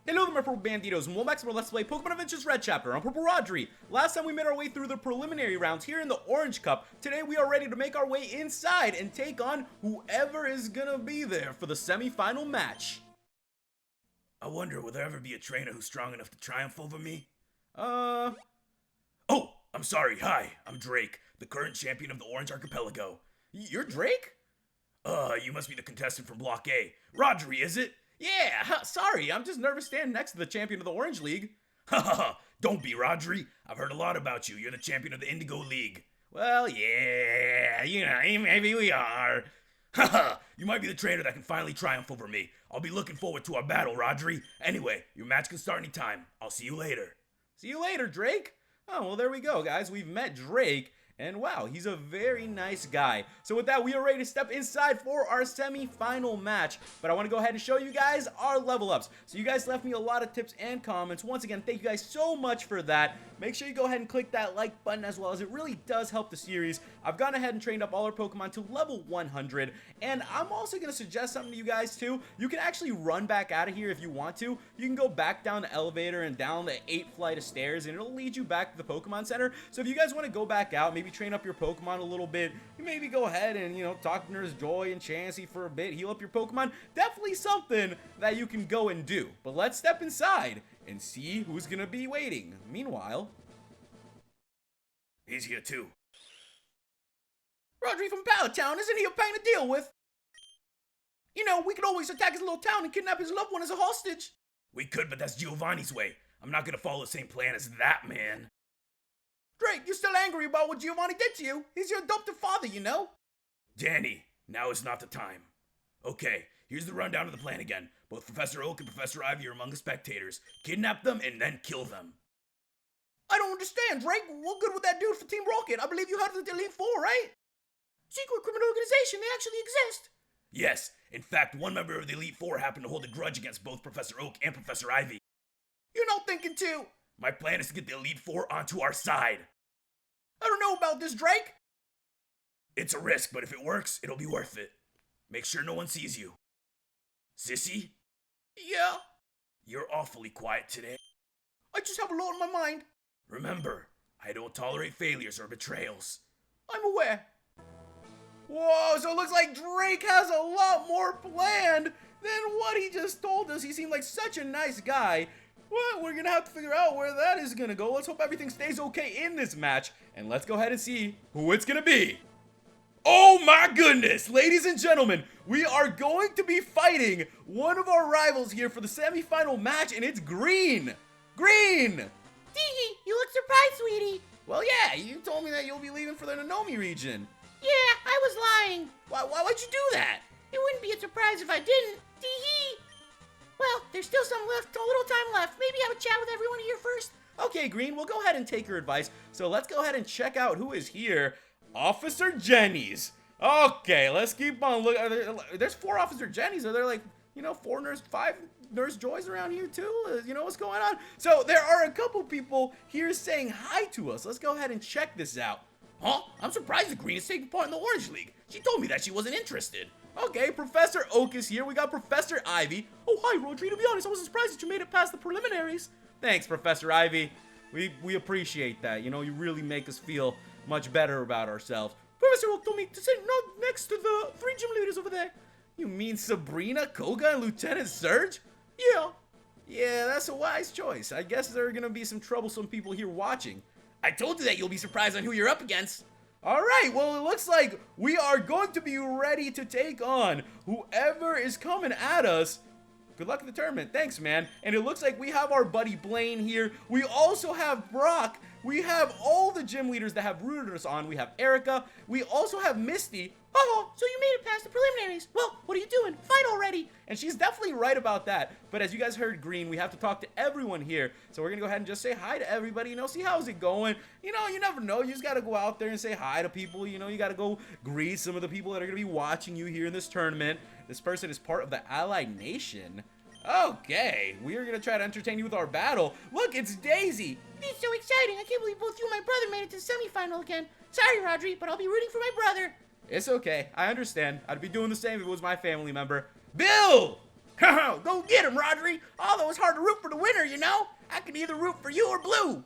Hello there, my Purple Banditos, and welcome back to our Let's Play Pokemon Adventures Red Chapter on PurpleRodri. Last time we made our way through the preliminary rounds here in the Orange Cup. Today we are ready to make our way inside and take on whoever is gonna be there for the semifinal match. I wonder, will there ever be a trainer who's strong enough to triumph over me? Oh, I'm sorry. Hi, I'm Drake, the current champion of the Orange Archipelago. you're Drake? You must be the contestant from Block A. Rodri, is it? Yeah, sorry, I'm just nervous standing next to the champion of the Orange League. Haha, don't be, Rodri. I've heard a lot about you. You're the champion of the Indigo League. Well, yeah, Maybe we are. Haha, you might be the trainer that can finally triumph over me. I'll be looking forward to our battle, Rodri. Anyway, your match can start anytime. I'll see you later. See you later, Drake. Oh, well, there we go, guys. We've met Drake. And wow, he's a very nice guy. So with that, we are ready to step inside for our semi-final match. But I want to go ahead and show you guys our level ups. So you guys left me a lot of tips and comments. Once again, thank you guys so much for that. Make sure you go ahead and click that like button as well, as it really does help the series. I've gone ahead and trained up all our Pokemon to level 100. And I'm also going to suggest something to you guys too. You can actually run back out of here if you want to. You can go back down the elevator and down the 8th flight of stairs, and it'll lead you back to the Pokemon Center. So if you guys want to go back out, maybe train up your Pokemon a little bit, you maybe go ahead and, talk to Nurse Joy and Chansey for a bit, heal up your Pokemon. Definitely something that you can go and do. But let's step inside and see who's gonna be waiting. Meanwhile, He's here too. Rodri from Pallet Town, isn't he a pain to deal with? We could always attack his little town and kidnap his loved one as a hostage. We could, but that's Giovanni's way. I'm not gonna follow the same plan as that man. Drake, you're still angry about what Giovanni did to you. He's your adoptive father, Danny, now is not the time. Okay, here's the rundown of the plan again. Both Professor Oak and Professor Ivy are among the spectators. Kidnap them and then kill them. I don't understand, Drake. What good would that do for Team Rocket? I believe you heard of the Elite Four, right? Secret criminal organization, they actually exist. Yes, in fact, one member of the Elite Four happened to hold a grudge against both Professor Oak and Professor Ivy. You're not thinking too. My plan is to get the Elite Four onto our side. I don't know about this, Drake. It's a risk, but if it works, it'll be worth it. Make sure no one sees you. Sissy? Yeah? You're awfully quiet today. I just have a lot on my mind. Remember, I don't tolerate failures or betrayals. I'm aware. Whoa, so it looks like Drake has a lot more planned than what he just told us. He seemed like such a nice guy. Well, we're gonna have to figure out where that is gonna go. Let's hope everything stays okay in this match. And let's go ahead and see who it's gonna be. Oh my goodness, ladies and gentlemen, we are going to be fighting one of our rivals here for the semifinal match, and it's Green. Green! Teehee, you look surprised, sweetie. Well, yeah, you told me that you'll be leaving for the Nanomi region. Yeah, I was lying. Why'd you do that? It wouldn't be a surprise if I didn't. Teehee. Well, there's still a little time left. Maybe have a chat with everyone here first. Okay, Green, we'll go ahead and take your advice. So let's go ahead and check out who is here. Officer Jenny's. Okay, let's keep on looking. There's 4 Officer Jenny's. Are there 5 Nurse Joys around here too? What's going on? So there are a couple people here saying hi to us. Let's go ahead and check this out. Huh? I'm surprised that Green is taking part in the Orange League. She told me that she wasn't interested. Okay, Professor Oak is here. We got Professor Ivy. Oh, hi, Rodri. To be honest, I wasn't surprised that you made it past the preliminaries. Thanks, Professor Ivy. We appreciate that. You really make us feel much better about ourselves. Professor Oak told me to sit next to the 3 gym leaders over there. You mean Sabrina, Koga, and Lieutenant Surge? Yeah. Yeah, that's a wise choice. I guess there are going to be some troublesome people here watching. I told you that you'll be surprised on who you're up against. All right, well, it looks like we are going to be ready to take on whoever is coming at us. Good luck in the tournament. Thanks, man. And it looks like we have our buddy Blaine here. We also have Brock. We have all the gym leaders that have rooted us on. We have Erica. We also have Misty. Oh, so you made it past the preliminaries. Well, what are you doing? Fight already. And she's definitely right about that. But as you guys heard, Green, we have to talk to everyone here. So we're going to go ahead and just say hi to everybody. See how's it going. You never know. You just got to go out there and say hi to people. You got to go greet some of the people that are going to be watching you here in this tournament. This person is part of the Allied Nation. Okay, we are going to try to entertain you with our battle. Look, it's Daisy. It's so exciting. I can't believe both you and my brother made it to the semifinal again. Sorry, Rodri, but I'll be rooting for my brother. It's okay. I understand. I'd be doing the same if it was my family member. Bill! Go get him, Rodri. Although it's hard to root for the winner, you know. I can either root for you or Blue.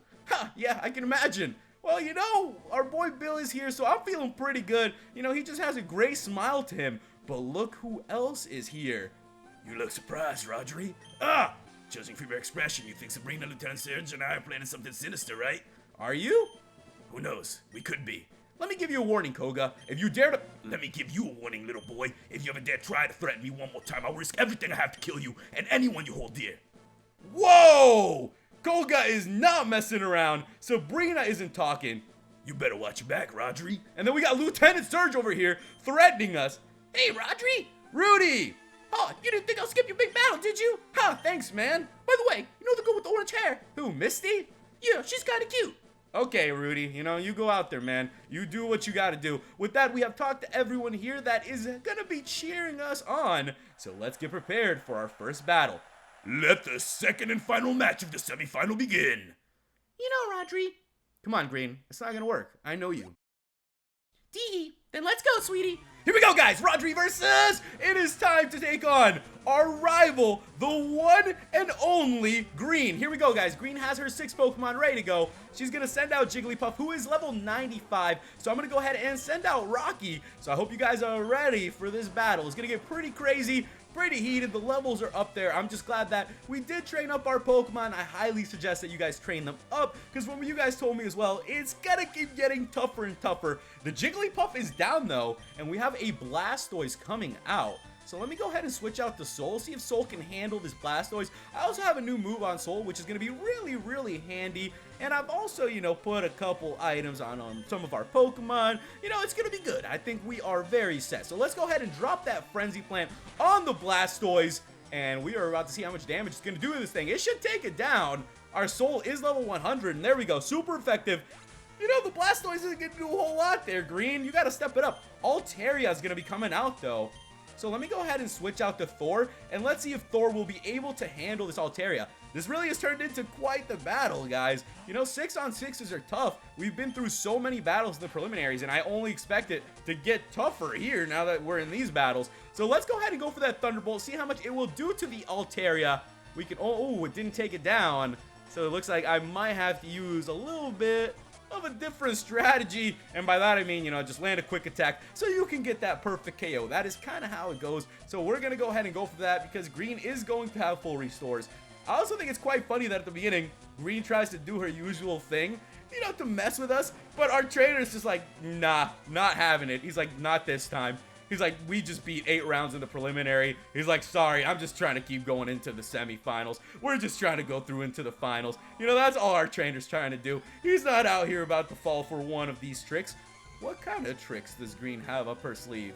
Yeah, I can imagine. Well, you know, our boy Bill is here, so I'm feeling pretty good. You know, he just has a great smile to him. But look who else is here. You look surprised, Rodri. Judging from your expression, you think Sabrina, Lieutenant Surge, and I are planning something sinister, right? Are you? Who knows? We could be. Let me give you a warning, Koga. If you dare to... Let me give you a warning, little boy. If you ever dare try to threaten me one more time, I'll risk everything I have to kill you and anyone you hold dear. Whoa! Koga is not messing around. Sabrina isn't talking. You better watch your back, Rodri. And then we got Lieutenant Surge over here threatening us. Hey, Rodri. Rudy! Oh, you didn't think I'll skip your big battle, did you? Thanks, man. By the way, you know the girl with the orange hair? Who, Misty? Yeah, she's kind of cute. Okay, Rudy, you know, you go out there, man. You do what you gotta do. With that, we have talked to everyone here that is gonna be cheering us on. So let's get prepared for our first battle. Let the second and final match of the semifinal begin. You know, Rodri. Come on, Green. It's not gonna work. I know you. Tee-hee. Then let's go, sweetie. Here we go, guys. Rodri versus... It is time to take on our rival, the one and only Green. Here we go, guys. Green has her 6 Pokemon ready to go. She's going to send out Jigglypuff, who is level 95. So I'm going to go ahead and send out Rocky. So I hope you guys are ready for this battle. It's going to get pretty crazy. Pretty heated. The levels are up there. I'm just glad that we did train up our Pokemon. I highly suggest that you guys train them up, because when you guys told me as well, it's gonna keep getting tougher and tougher. The Jigglypuff is down though, and we have a Blastoise coming out. So let me go ahead and switch out to Soul, see if Soul can handle this Blastoise. I also have a new move on Soul, which is going to be really, really handy. And I've also, you know, put a couple items on some of our Pokemon. You know, it's going to be good. I think we are very set. So let's go ahead and drop that Frenzy Plant on the Blastoise. And we are about to see how much damage it's going to do to this thing. It should take it down. Our Soul is level 100, and there we go. Super effective. You know, the Blastoise isn't going to do a whole lot there, Green. You got to step it up. Altaria is going to be coming out, though. So let me go ahead and switch out to Thor, and let's see if Thor will be able to handle this Altaria. This really has turned into quite the battle, guys. You know, 6-on-6s are tough. We've been through so many battles in the preliminaries, and I only expect it to get tougher here now that we're in these battles. So let's go ahead and go for that Thunderbolt, see how much it will do to the Altaria. We can, oh, it didn't take it down. So it looks like I might have to use a little bit of a different strategy, and by that I mean, you know, just land a quick attack so you can get that perfect KO. That is kind of how it goes. So we're gonna go ahead and go for that because Green is going to have full restores. I also think it's quite funny that at the beginning Green tries to do her usual thing, you know, to mess with us, but our trainer is just like, nah, not having it. He's like, not this time. He's like, we just beat 8 rounds in the preliminary. He's like, sorry, I'm just trying to keep going into the semifinals. We're just trying to go through into the finals. You know, that's all our trainer's trying to do. He's not out here about to fall for one of these tricks. What kind of tricks does Green have up her sleeve?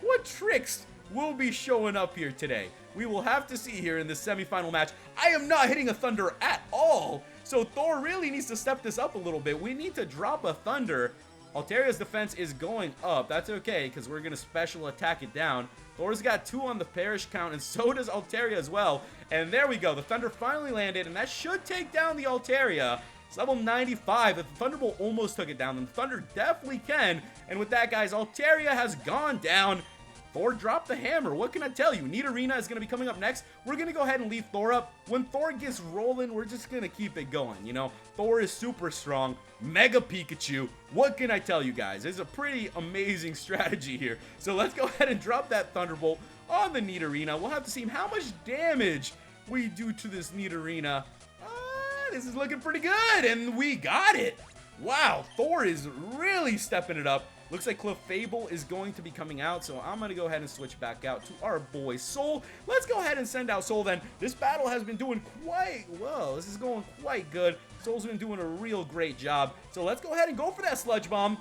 What tricks will be showing up here today? We will have to see here in this semifinal match. I am not hitting a Thunder at all. So Thor really needs to step this up a little bit. We need to drop a Thunder. Altaria's defense is going up. That's okay, because we're going to special attack it down. Thor's got 2 on the Perish count, and so does Altaria as well. And there we go. The Thunder finally landed, and that should take down the Altaria. It's level 95. If the Thunderbolt almost took it down, then the Thunder definitely can. And with that, guys, Altaria has gone down. Thor dropped the hammer. What can I tell you? Nidorina is going to be coming up next. We're going to go ahead and leave Thor up. When Thor gets rolling, we're just going to keep it going. You know, Thor is super strong. Mega Pikachu. What can I tell you guys? It's a pretty amazing strategy here. So let's go ahead and drop that Thunderbolt on the Nidorina. We'll have to see how much damage we do to this Nidorina. This is looking pretty good, and we got it. Wow, Thor is really stepping it up. Looks like Clefable is going to be coming out, so I'm going to go ahead and switch back out to our boy Soul. Let's go ahead and send out Soul then. This battle has been doing quite well. This is going quite good. Soul's been doing a real great job. So let's go ahead and go for that Sludge Bomb.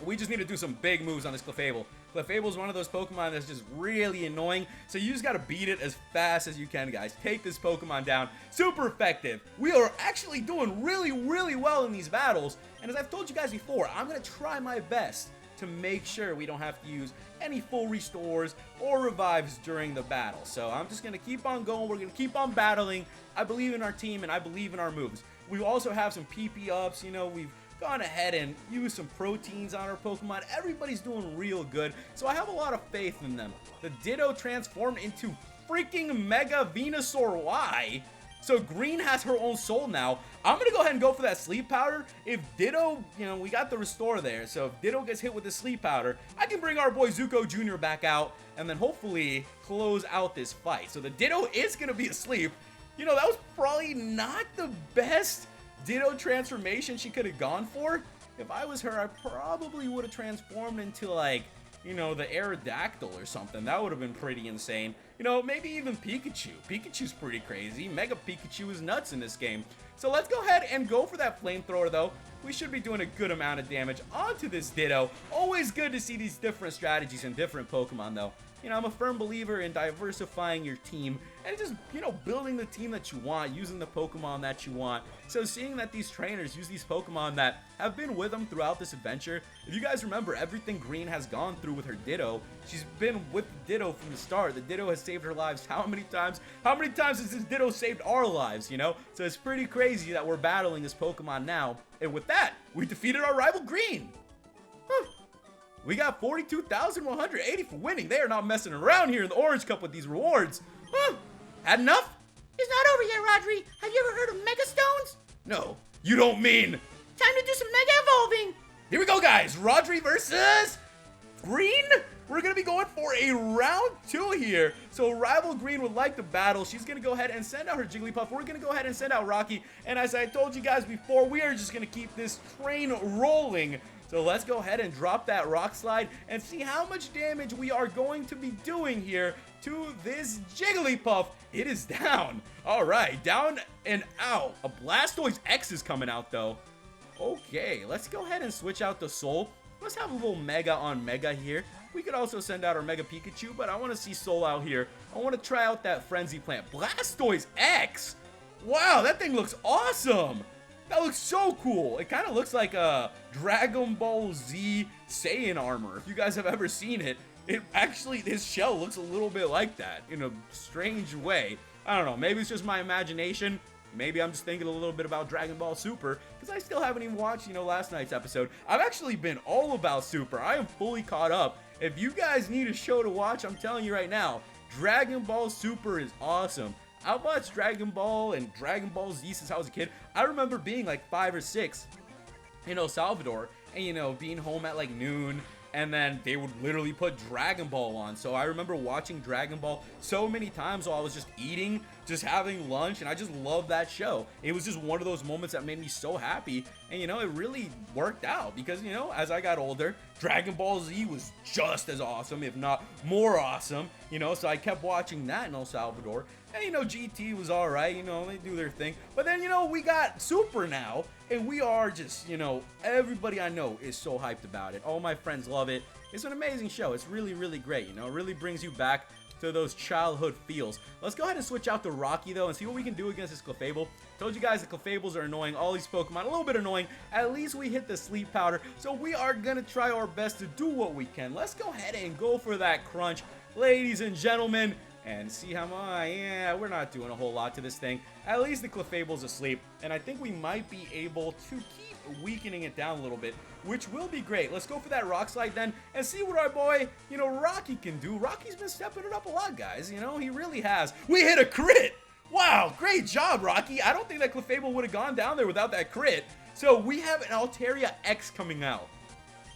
We just need to do some big moves on this Clefable. Clefable is one of those Pokemon that's just really annoying, so you just got to beat it as fast as you can, guys. Take this Pokemon down. Super effective. We are actually doing really, really well in these battles, and as I've told you guys before, I'm going to try my best to make sure we don't have to use any full restores or revives during the battle. So I'm just going to keep on going. We're going to keep on battling. I believe in our team, and I believe in our moves. We also have some PP ups. You know, we've gone ahead and used some proteins on our Pokemon. Everybody's doing real good, so I have a lot of faith in them. The Ditto transformed into freaking Mega Venusaur Y. So green has her own soul now. I'm gonna go ahead and go for that sleep powder. If Ditto, you know, we got the restore there. So if Ditto gets hit with the sleep powder, I can bring our boy Zuko Jr. back out and then hopefully close out this fight. So the Ditto is gonna be asleep. You know, that was probably not the best Ditto transformation she could have gone for. If I was her, I probably would have transformed into, like, you know, the Aerodactyl or something. That would have been pretty insane. You know, maybe even Pikachu. Pikachu's pretty crazy. Mega Pikachu is nuts in this game. So let's go ahead and go for that flamethrower, though. We should be doing a good amount of damage onto this Ditto. Always good to see these different strategies in different Pokemon, though. You know, I'm a firm believer in diversifying your team and just, you know, building the team that you want, using the Pokemon that you want. So seeing that these trainers use these Pokemon that have been with them throughout this adventure, if you guys remember everything Green has gone through with her Ditto, she's been with Ditto from the start. The Ditto has saved her lives how many times? How many times has this Ditto saved our lives, you know? So it's pretty crazy that we're battling this Pokemon now. And with that, we defeated our rival Green. Whew. We got 42,180 for winning. They are not messing around here in the Orange Cup with these rewards. Huh? Had enough? It's not over yet, Rodri. Have you ever heard of Mega Stones? No, you don't mean. Time to do some Mega Evolving. Here we go, guys. Rodri versus Green. We're going to be going for a round 2 here. So rival Green would like the battle. She's going to go ahead and send out her Jigglypuff. We're going to go ahead and send out Rocky. And as I told you guys before, we are just going to keep this train rolling. So let's go ahead and drop that Rock Slide and see how much damage we are going to be doing here to this Jigglypuff. It is down. All right, down and out. A Blastoise X is coming out, though. Okay, let's go ahead and switch out the Soul. Let's have a little Mega on Mega here. We could also send out our Mega Pikachu, but I want to see Soul out here. I want to try out that Frenzy Plant. Blastoise X! Wow, that thing looks awesome! That looks so cool. It kind of looks like a Dragon Ball Z Saiyan armor. If you guys have ever seen it, his shell looks a little bit like that in a strange way. I don't know, maybe it's just my imagination. Maybe I'm just thinking a little bit about Dragon Ball Super, because I still haven't even watched, you know, last night's episode. I've actually been all about Super. I am fully caught up. If you guys need a show to watch, I'm telling you right now, Dragon Ball Super is awesome. I watched Dragon Ball and Dragon Ball Z since I was a kid. I remember being like 5 or 6 in El Salvador and, you know, being home at like noon, and then they would literally put Dragon Ball on. So I remember watching Dragon Ball so many times while I was just eating, just having lunch, and I just loved that show. It was just one of those moments that made me so happy, and, you know, it really worked out because, you know, as I got older, Dragon Ball Z was just as awesome, if not more awesome, you know, so I kept watching that in El Salvador. And, you know, GT was alright, you know, they do their thing. But then, you know, we got Super now, and we are just, you know, everybody I know is so hyped about it. All my friends love it. It's an amazing show. It's really, really great, you know, it really brings you back to those childhood feels. Let's go ahead and switch out to Rocky, though, and see what we can do against this Clefable. Told you guys the Clefables are annoying. All these Pokemon, a little bit annoying. At least we hit the Sleep Powder, so we are going to try our best to do what we can. Let's go ahead and go for that Crunch, ladies and gentlemen. And see how much, yeah, we're not doing a whole lot to this thing. At least the Clefable's asleep, and I think we might be able to keep weakening it down a little bit, which will be great. Let's go for that Rock Slide then, and see what our boy, you know, Rocky can do. Rocky's been stepping it up a lot, guys, you know, he really has. We hit a crit! Wow, great job, Rocky. I don't think that Clefable would have gone down there without that crit. So we have an Altaria X coming out.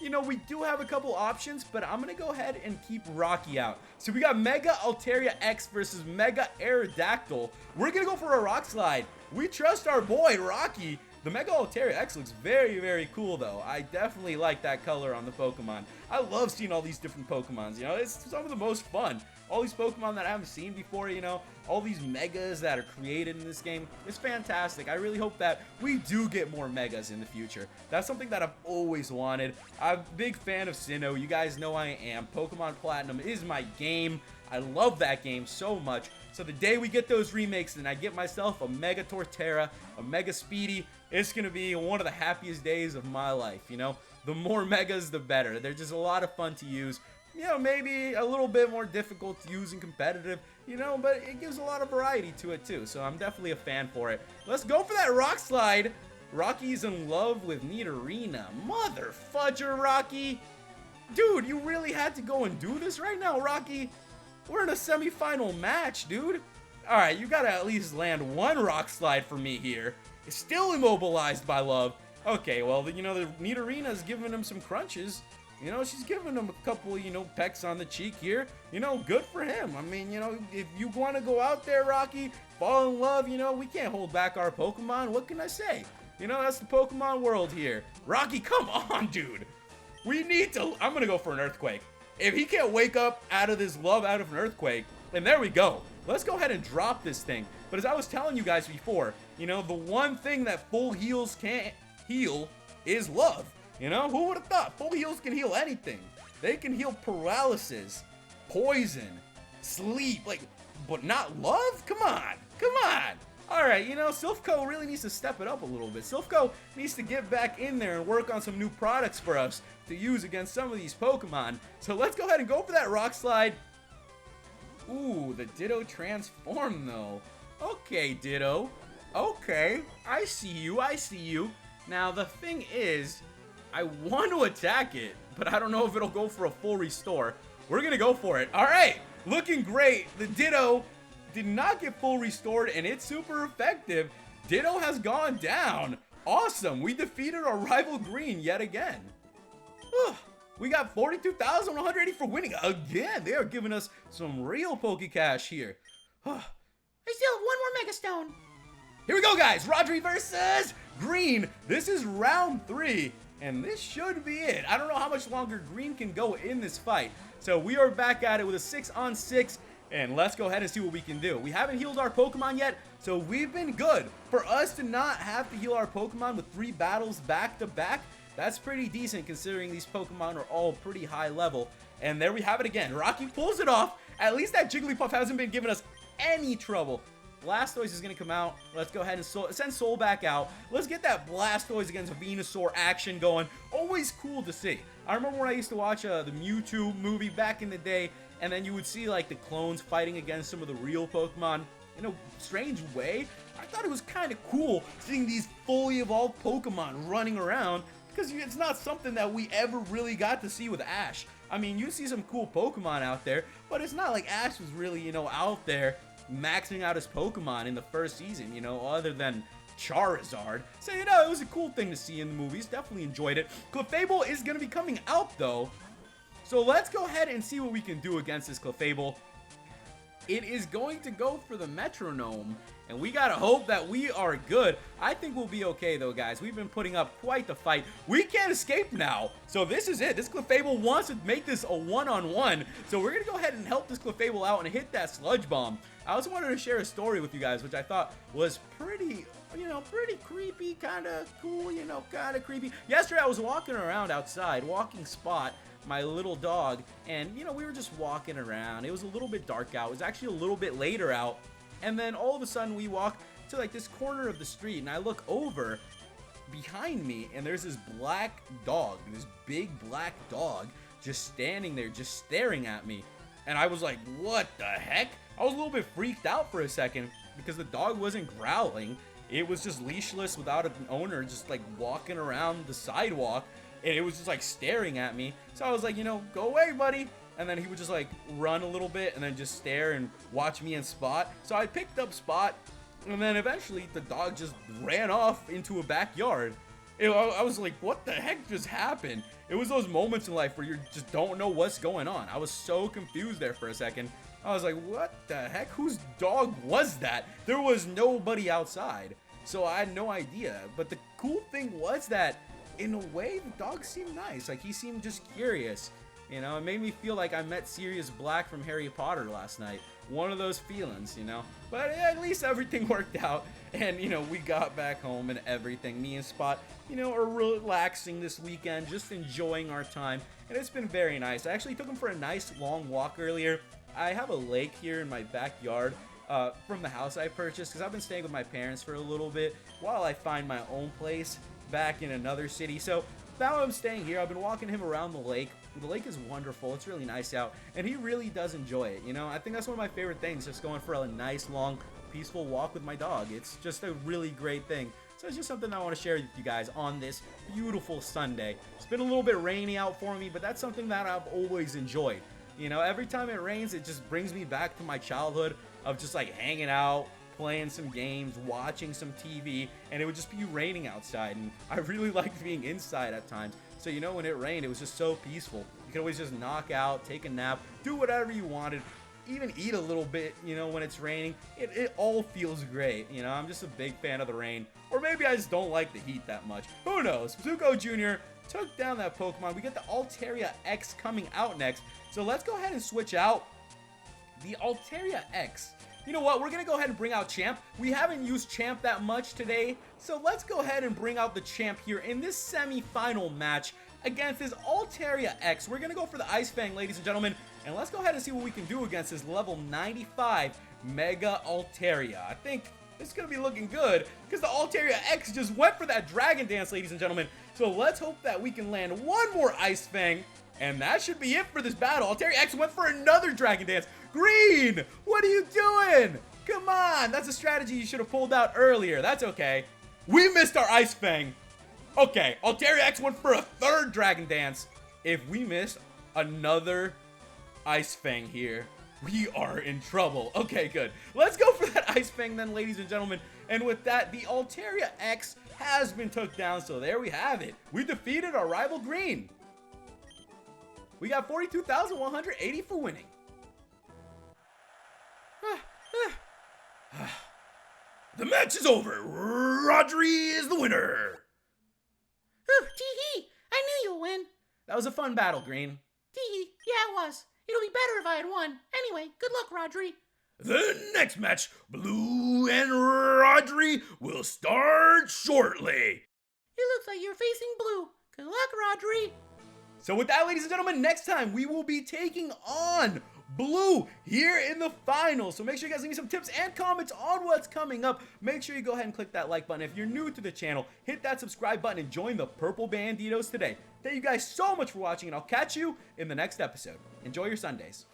You know, we do have a couple options, but I'm going to go ahead and keep Rocky out. So we got Mega Altaria X versus Mega Aerodactyl. We're going to go for a Rock Slide. We trust our boy, Rocky. The Mega Altaria X looks very, very cool, though. I definitely like that color on the Pokemon. I love seeing all these different Pokemons, you know, it's some of the most fun. All these Pokemon that I haven't seen before, you know, all these Megas that are created in this game. It's fantastic. I really hope that we do get more Megas in the future. That's something that I've always wanted. I'm a big fan of Sinnoh. You guys know I am. Pokemon Platinum is my game. I love that game so much. So the day we get those remakes and I get myself a Mega Torterra, a Mega Speedy, it's going to be one of the happiest days of my life, you know. The more Megas, the better. They're just a lot of fun to use. You know, maybe a little bit more difficult to use and competitive, you know, but it gives a lot of variety to it too, so I'm definitely a fan for it. Let's go for that Rock Slide. Rocky's in love with Nidorina. Mother fudger, Rocky. Dude, you really had to go and do this right now, Rocky? We're in a semifinal match, dude. All right, you gotta at least land one rock slide for me here. It's still immobilized by love. Okay, well, the Nidorina's giving him some crunches. She's giving him a couple, pecks on the cheek here. Good for him. I mean, if you want to go out there, Rocky, fall in love, we can't hold back our Pokemon. What can I say? That's the Pokemon world here. Rocky, come on, dude. We need to... I'm going to go for an Earthquake. If he can't wake up out of this love out of an Earthquake, then there we go. Let's go ahead and drop this thing. But as I was telling you guys before, the one thing that full heals can't heal is love. Who would have thought? Full heals can heal anything. They can heal paralysis, poison, sleep, but not love? Come on. All right, Silphco really needs to step it up a little bit. Silphco needs to get back in there and work on some new products for us to use against some of these Pokemon. So let's go ahead and go for that Rock Slide. Ooh, the Ditto transform though. Okay, Ditto. Okay, I see you. Now, the thing is, I want to attack it, but I don't know if it'll go for a full restore. We're going to go for it. All right, looking great. The Ditto did not get full restored, and it's super effective. Ditto has gone down. Awesome. We defeated our rival Green yet again. We got 42,180 for winning again. They are giving us some real Pokecash here. I still have one more Mega Stone. Here we go, guys. Rodri versus Green. This is round 3, and this should be it. I don't know how much longer Green can go in this fight. So we are back at it with a 6-on-6, and let's go ahead and see what we can do. We haven't healed our Pokemon yet, so we've been good. For us to not have to heal our Pokemon with 3 battles back-to-back, that's pretty decent considering these Pokemon are all pretty high level. And there we have it again. Rocky pulls it off. At least that Jigglypuff hasn't been giving us any trouble. Blastoise is going to come out. Let's go ahead and send Soul back out. Let's get that Blastoise against Venusaur action going. Always cool to see. I remember when I used to watch the Mewtwo movie back in the day, and then you would see like the clones fighting against some of the real Pokemon in a strange way. I thought it was kind of cool seeing these fully evolved Pokemon running around, because it's not something that we ever really got to see with Ash. I mean, you see some cool Pokemon out there, but it's not like Ash was really, out there maxing out his Pokemon in the first season, other than Charizard. So, it was a cool thing to see in the movies. Definitely enjoyed it. Clefable is going to be coming out, though. So, let's go ahead and see what we can do against this Clefable. It is going to go for the Metronome, and we gotta hope that we are good. I think we'll be okay, though, guys. We've been putting up quite the fight. We can't escape now, so this is it. This Clefable wants to make this a one-on-one, so we're gonna go ahead and help this Clefable out and hit that Sludge Bomb. I also wanted to share a story with you guys, which I thought was pretty, pretty creepy, kind of cool, kind of creepy. Yesterday, I was walking around outside, walking Spot, my little dog, and we were just walking around. It was a little bit dark out. It was actually a little bit later out, and then all of a sudden we walk to like this corner of the street, and I look over behind me, and there's this black dog, this big black dog, just standing there, just staring at me. And I was like, what the heck? I was a little bit freaked out for a second because the dog wasn't growling. It was just leashless without an owner, just like walking around the sidewalk. And it was just like staring at me. So I was like, go away, buddy. And then he would just like run a little bit and then just stare and watch me and Spot. So I picked up Spot, and then eventually the dog just ran off into a backyard. I was like, what the heck just happened? It was those moments in life where you just don't know what's going on. I was so confused there for a second. I was like, what the heck? Whose dog was that? There was nobody outside, so I had no idea. But the cool thing was that, in a way, the dog seemed nice. Like, he seemed just curious. It made me feel like I met Sirius Black from Harry Potter last night. One of those feelings, But at least everything worked out. And, we got back home and everything. Me and Spot, are relaxing this weekend, just enjoying our time. And it's been very nice. I actually took him for a nice long walk earlier. I have a lake here in my backyard from the house I purchased, because I've been staying with my parents for a little bit while I find my own place back in another city. So now I'm staying here. I've been walking him around the lake. The lake is wonderful. It's really nice out, and he really does enjoy it. I think that's one of my favorite things, just going for a nice, long, peaceful walk with my dog. It's just a really great thing. So it's just something I want to share with you guys on this beautiful Sunday. It's been a little bit rainy out for me, but that's something that I've always enjoyed. You know, every time it rains, it just brings me back to my childhood of just like hanging out, playing some games, watching some TV, and it would just be raining outside. And I really liked being inside at times. So, you know, when it rained, it was just so peaceful. You could always just knock out, take a nap, do whatever you wanted, even eat a little bit, you know, when it's raining. It all feels great. You know, I'm just a big fan of the rain. Or maybe I just don't like the heat that much. Who knows? Zuko Jr. took down that Pokemon. We get the Altaria X coming out next. So let's go ahead and switch out the Altaria X. You know what? We're going to go ahead and bring out Champ. We haven't used Champ that much today. So let's go ahead and bring out the Champ here in this semi-final match against this Altaria X. We're going to go for the Ice Fang, ladies and gentlemen. And let's go ahead and see what we can do against this level 95 Mega Altaria. I think this is going to be looking good because the Altaria X just went for that Dragon Dance, ladies and gentlemen. So let's hope that we can land one more Ice Fang. And that should be it for this battle. Altaria X went for another Dragon Dance. Green, what are you doing? Come on, that's a strategy you should have pulled out earlier. That's okay. We missed our Ice Fang. Okay, Altaria X went for a third Dragon Dance. If we miss another Ice Fang here, we are in trouble. Okay, good. Let's go for that Ice Fang then, ladies and gentlemen. And with that, the Altaria X has been took down. So there we have it. We defeated our rival Green. We got 42,180 for winning. The match is over. Rodri is the winner. Ooh, tee-hee. I knew you'll win. That was a fun battle, Green. Tee-hee. Yeah, it was. It'll be better if I had won. Anyway, good luck, Rodri. The next match, Blue and Rodri, will start shortly. It looks like you're facing Blue. Good luck, Rodri. So with that, ladies and gentlemen, next time we will be taking on Blue here in the finals. So make sure you guys leave me some tips and comments on what's coming up. Make sure you go ahead and click that like button. If you're new to the channel, hit that subscribe button and join the Purple Banditos today. Thank you guys so much for watching, and I'll catch you in the next episode. Enjoy your Sundays.